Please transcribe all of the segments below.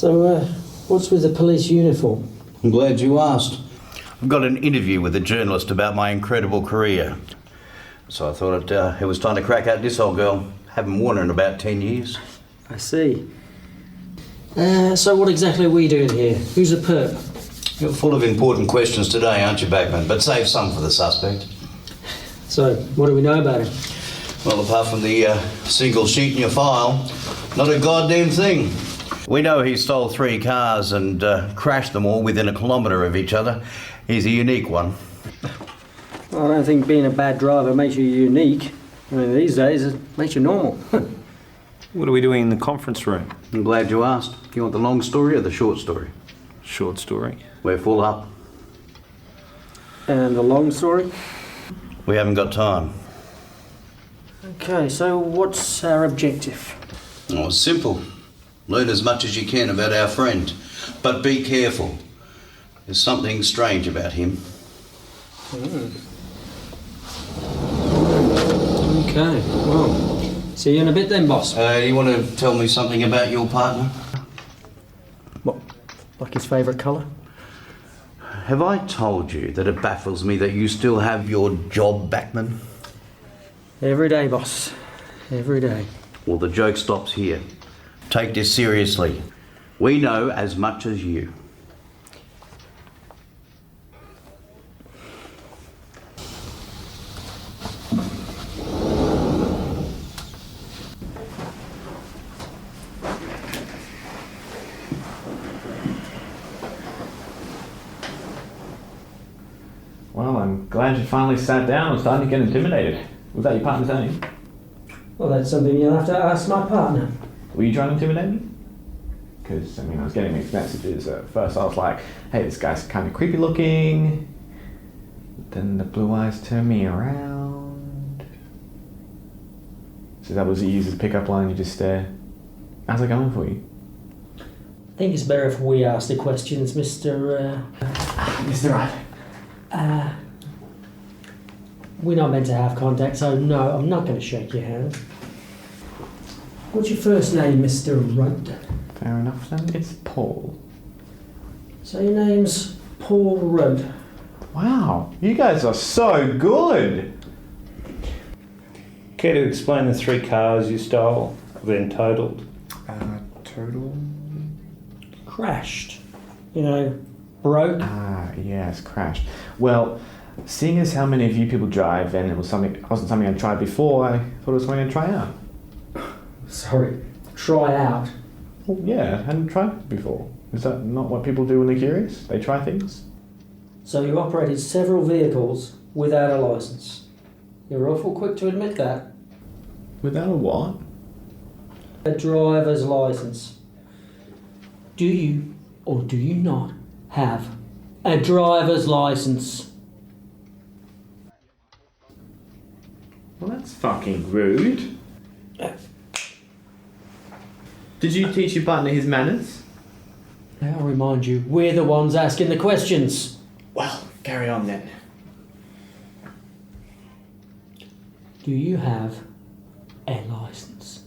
So, what's with the police uniform? I'm glad you asked. I've got an interview with a journalist about my incredible career. So I thought it was time to crack out this old girl. Haven't worn her in about 10 years. I see. So what exactly are we doing here? Who's a perp? You're full of important questions today, aren't you, Bachman? But save some for the suspect. So, what do we know about him? Well, apart from the single sheet in your file, not a goddamn thing. We know he stole 3 cars and crashed them all within a kilometre of each other. He's a unique one. Well, I don't think being a bad driver makes you unique. I mean, these days it makes you normal. What are we doing in the conference room? I'm glad you asked. Do you want the long story or the short story? Short story. We're full up. And the long story? We haven't got time. Okay, so what's our objective? Oh, it's simple. Learn as much as you can about our friend. But be careful. There's something strange about him. Okay, well, see you in a bit then, boss. You want to tell me something about your partner? What, like his favourite colour? Have I told you that it baffles me that you still have your job, Bachman? Every day, boss. Every day. Well, the joke stops here. Take this seriously. We know as much as you. Well, I'm glad you finally sat down. I'm starting to get intimidated. Was that your partner's name? Well, that's something you'll have to ask my partner. Were you trying to intimidate me? Because, I mean, I was getting mixed messages. At first I was like, hey, this guy's kind of creepy looking. Then the blue eyes turned me around. So that was the easiest pickup line, you just stare. How's it going for you? I think it's better if we ask the questions, Mr. Mr. Right. We're not meant to have contact, so no, I'm not going to shake your hand. What's your first name, Mr. Rudd? Fair enough then, it's Paul. So your name's Paul Rudd. Wow, you guys are so good! Care to explain the 3 cars you stole, then totaled? Total? Crashed. You know, broke. Yes, crashed. Well, seeing as how many of you people drive and it wasn't something I'd tried before, I thought it was something I'd try out. Sorry, try out. Well, yeah, I hadn't tried it before. Is that not what people do when they're curious? They try things? So you operated several vehicles without a licence. You're awful quick to admit that. Without a what? A driver's licence. Do you or do you not have a driver's licence? Well, that's fucking rude. Did you teach your partner his manners? I'll remind you, we're the ones asking the questions. Well, carry on then. Do you have a licence?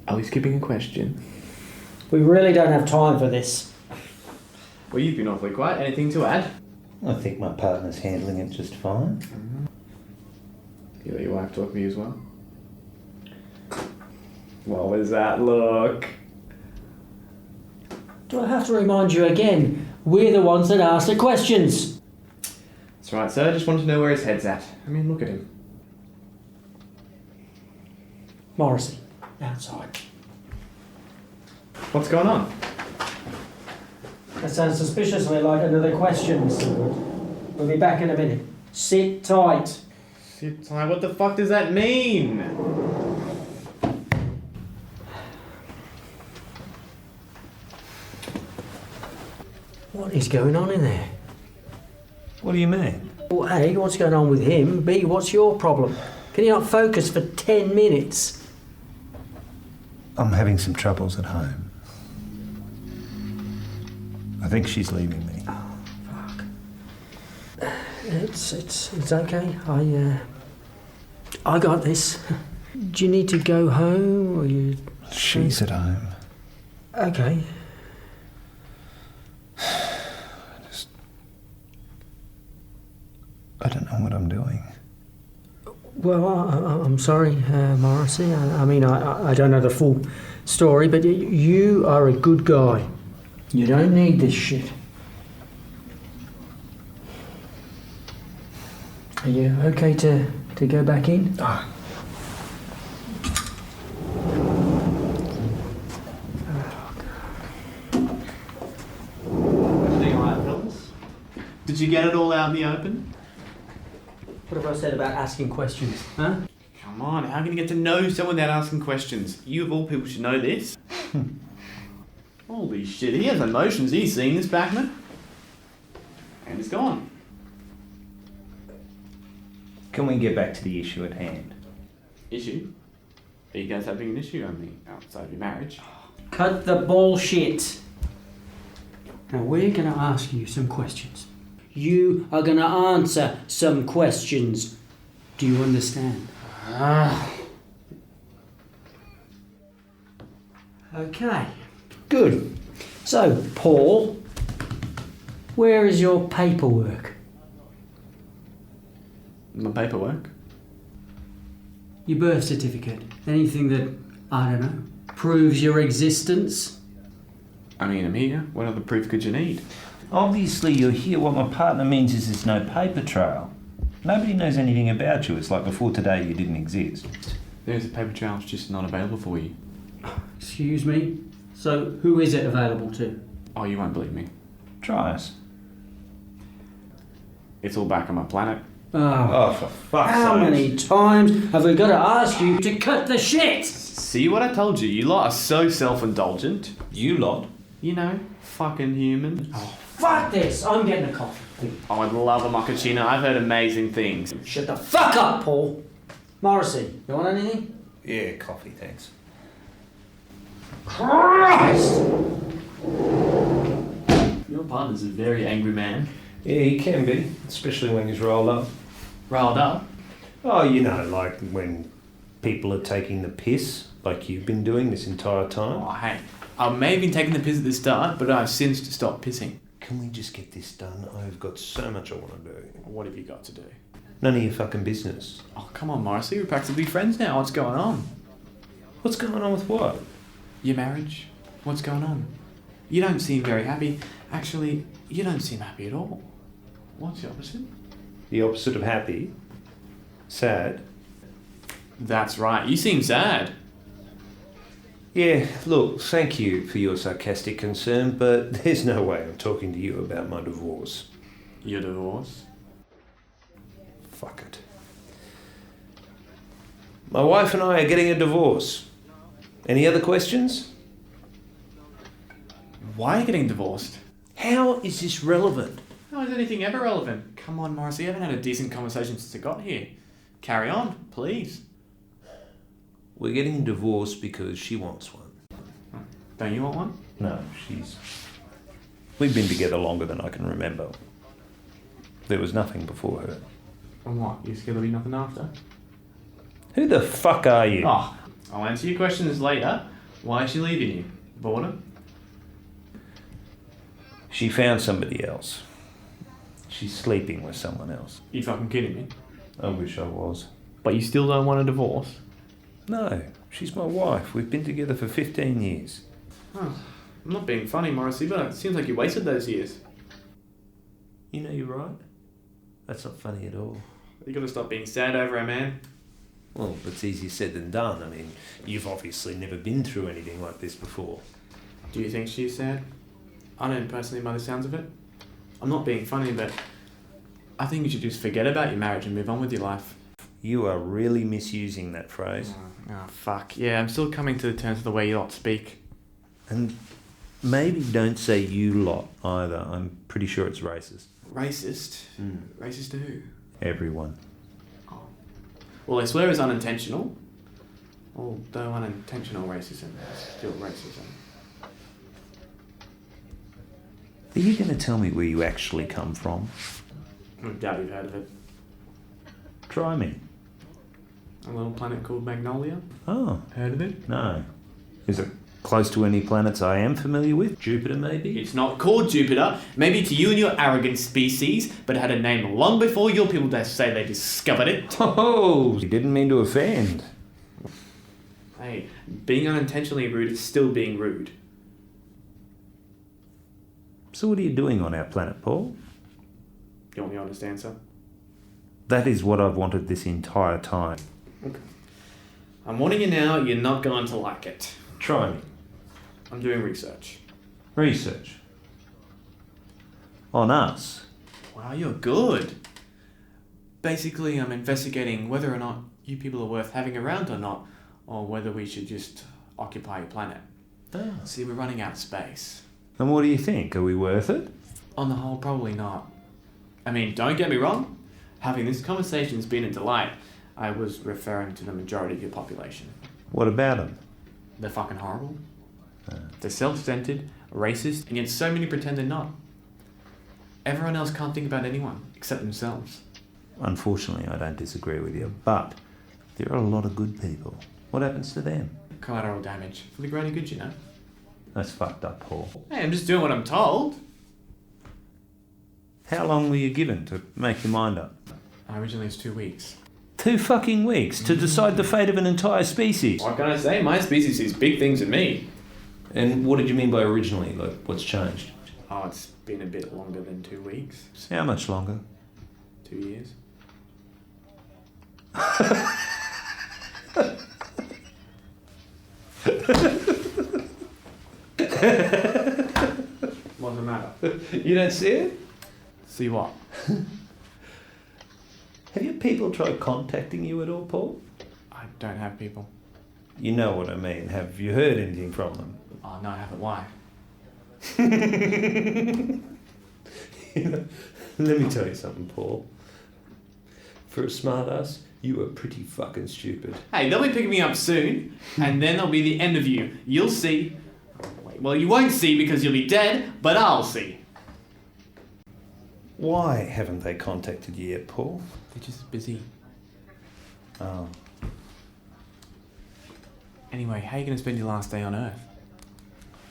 Oh, he's skipping a question. We really don't have time for this. Well, you've been awfully quiet. Anything to add? I think my partner's handling it just fine. You let your wife talk to you as well? What was that look? Do I have to remind you again? We're the ones that ask the questions. That's right, sir. I just wanted to know where his head's at. I mean, look at him. Morrissey, outside. What's going on? That sounds suspiciously like another question, Mr. Wood. We'll be back in a minute. Sit tight. Sit tight. What the fuck does that mean? What is going on in there? What do you mean? Well, A, what's going on with him? B, what's your problem? Can you not focus for 10 minutes? I'm having some troubles at home. I think she's leaving me. Oh, fuck. It's okay. I got this. Do you need to go home or you... She's at home. Okay. I don't know what I'm doing. Well, I'm sorry, Morrissey. I mean, I don't know the full story, but you are a good guy. You don't need this shit. Are you okay to go back in? Everything alright, fellas? Did you get it all out in the open? What have I said about asking questions, huh? Come on, how can you get to know someone without asking questions? You of all people should know this. Holy shit, he has emotions. He's seen this, Bachman. And it's gone. Can we get back to the issue at hand? Issue? Are you guys having an issue? I mean, outside of your marriage? Cut the bullshit. Now we're going to ask you some questions. You are going to answer some questions. Do you understand? Okay, good. So, Paul, where is your paperwork? My paperwork? Your birth certificate? Anything that, I don't know, proves your existence? I mean, I'm here. What other proof could you need? Obviously you're here. What my partner means is there's no paper trail. Nobody knows anything about you. It's like before today you didn't exist. There's a paper trail, it's just not available for you. Excuse me? So, who is it available to? Oh, you won't believe me. Try us. It's all back on my planet. Oh, for fuck's sake. How many times have we got to ask you to cut the shit? See what I told you? You lot are so self-indulgent. You lot? You know, fucking humans. Fuck this! I'm getting a coffee. Oh, I'd love a mochaccino. I've heard amazing things. Shut the fuck up, Paul. Morrissey, you want anything? Yeah, coffee, thanks. Christ! Your partner's a very angry man. Yeah, he can be, especially when he's rolled up. Riled up. Oh, you know, like when people are taking the piss, like you've been doing this entire time. Oh, hey. I may have been taking the piss at the start, but I've since stopped pissing. Can we just get this done? I've got so much I want to do. What have you got to do? None of your fucking business. Oh, come on, Morrissey. We're practically friends now. What's going on? What's going on with what? Your marriage? What's going on? You don't seem very happy. Actually, you don't seem happy at all. What's the opposite? The opposite of happy? Sad? That's right. You seem sad. Yeah, look, thank you for your sarcastic concern, but there's no way I'm talking to you about my divorce. Your divorce? Fuck it. My wife and I are getting a divorce. Any other questions? Why are you getting divorced? How is this relevant? How is anything ever relevant? Come on, Morrissey. You haven't had a decent conversation since I got here. Carry on, please. We're getting divorced because she wants one. Don't you want one? No, we've been together longer than I can remember. There was nothing before her. And what? You scared there'll be nothing after? Who the fuck are you? Oh, I'll answer your questions later. Why is she leaving you? Boredom? She found somebody else. She's sleeping with someone else. You fucking kidding me? I wish I was. But you still don't want a divorce? No, she's my wife. We've been together for 15 years. Oh, I'm not being funny, Morrissey, but it seems like you wasted those years. You know you're right. That's not funny at all. You gotta stop being sad over her, man. Well, it's easier said than done. I mean, you've obviously never been through anything like this before. Do you think she's sad? I don't personally by the sounds of it. I'm not being funny, but I think you should just forget about your marriage and move on with your life. You are really misusing that phrase. Oh, fuck. Yeah, I'm still coming to the terms of the way you lot speak. And maybe don't say you lot either. I'm pretty sure it's racist. Racist? Racist to who? Everyone. Oh. Well, they swear it's unintentional. Although unintentional racism is still racism. Are you going to tell me where you actually come from? I doubt you've heard of it. Try me. A little planet called Magnolia. Oh, Heard of it? no. Is it close to any planets I am familiar with. Jupiter, maybe? It's not called Jupiter, maybe to you and your arrogant species, but it had a name long before your people dare say they discovered it. Oh, you didn't mean to offend. Hey, being unintentionally rude is still being rude. So what are you doing on our planet, Paul? You want the honest answer? That is what I've wanted this entire time. Okay. I'm warning you now, you're not going to like it. Try me. I'm doing research. Research. On us. Wow, you're good. Basically, I'm investigating whether or not you people are worth having around or not, or whether we should just occupy your planet. Oh. See, we're running out of space. And what do you think? Are we worth it? On the whole, probably not. I mean, don't get me wrong. Having this conversation's been a delight. I was referring to the majority of your population. What about them? They're fucking horrible. They're self-centered, racist, and yet so many pretend they're not. Everyone else can't think about anyone except themselves. Unfortunately, I don't disagree with you, but there are a lot of good people. What happens to them? Collateral damage. For the greater good, you know. That's fucked up, Paul. Hey, I'm just doing what I'm told. How long were you given to make your mind up? Originally it's 2 weeks. 2 fucking weeks to decide the fate of an entire species. What can I say? My species sees big things in me. And what did you mean by originally? Like, what's changed? Oh, it's been a bit longer than 2 weeks. How much longer? 2 years. What's the matter? You don't see it? See what? Have your people tried contacting you at all, Paul? I don't have people. You know what I mean. Have you heard anything from them? Oh, no, I haven't. Why? Let me tell you something, Paul. For a smart ass, you are pretty fucking stupid. Hey, they'll be picking me up soon, and then there'll be the end of you. You'll see. Wait, well, you won't see because you'll be dead, but I'll see. Why haven't they contacted you yet, Paul? They're just busy. Oh. Anyway, how are you going to spend your last day on Earth?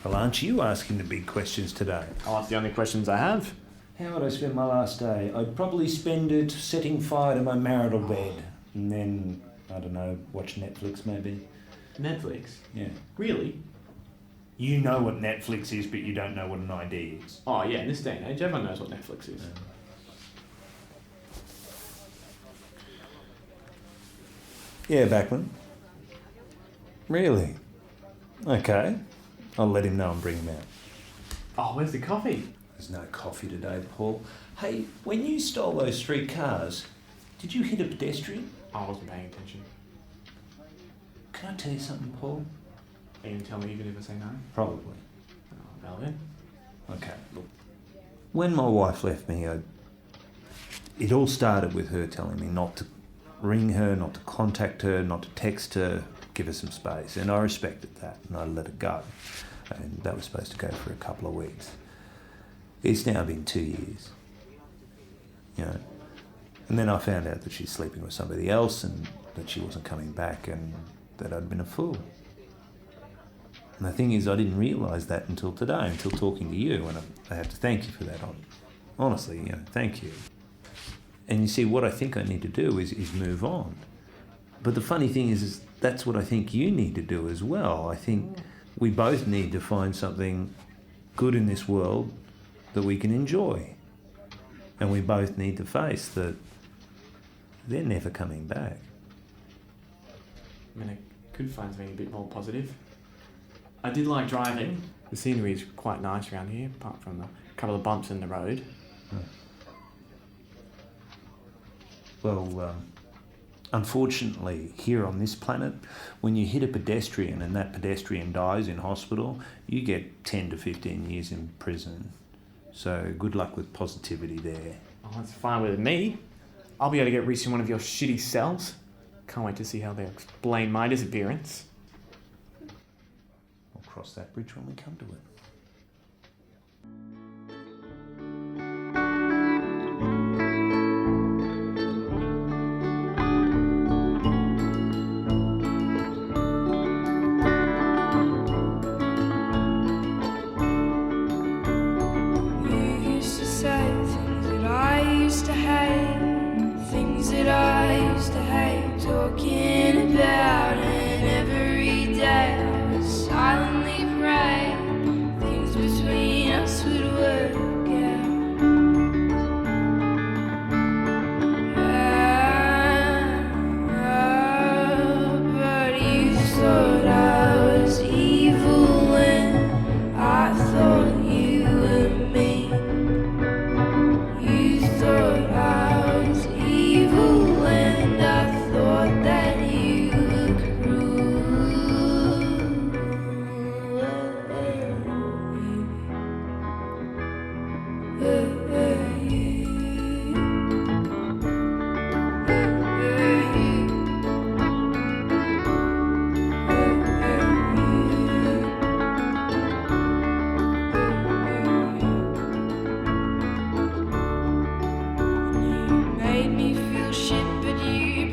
Well, aren't you asking the big questions today? Oh, that's the only questions I have. How would I spend my last day? I'd probably spend it setting fire to my marital bed. And then, I don't know, watch Netflix maybe. Netflix? Yeah. Really? You know what Netflix is, but you don't know what an ID is. Oh, yeah, in this day and age, everyone knows what Netflix is. Yeah, Bachman. Really? Okay. I'll let him know and bring him out. Oh, where's the coffee? There's no coffee today, Paul. Hey, when you stole those 3 cars, did you hit a pedestrian? I wasn't paying attention. Can I tell you something, Paul? Are you going to tell me even if I say no? Probably. Oh, well then. Okay, look. When my wife left me, it all started with her telling me not to ring her, not to contact her, not to text her, give her some space. And I respected that, and I let it go. And that was supposed to go for a couple of weeks. It's now been 2 years. You know. And then I found out that she's sleeping with somebody else and that she wasn't coming back and that I'd been a fool. And the thing is, I didn't realise that until today, until talking to you, and I have to thank you for that. Honestly, you know, thank you. And you see, what I think I need to do is move on. But the funny thing is that's what I think you need to do as well. I think we both need to find something good in this world that we can enjoy. And we both need to face that they're never coming back. I mean, I could find something a bit more positive. I did like driving. The scenery is quite nice around here, apart from a couple of bumps in the road. Well, unfortunately, here on this planet, when you hit a pedestrian and that pedestrian dies in hospital, you get 10 to 15 years in prison. So good luck with positivity there. Oh, that's fine with me. I'll be able to get reached in one of your shitty cells. Can't wait to see how they explain my disappearance. We'll cross that bridge when we come to it.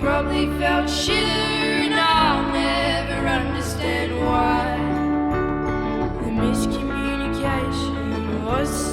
Probably felt shitter, and I'll never understand why. The miscommunication was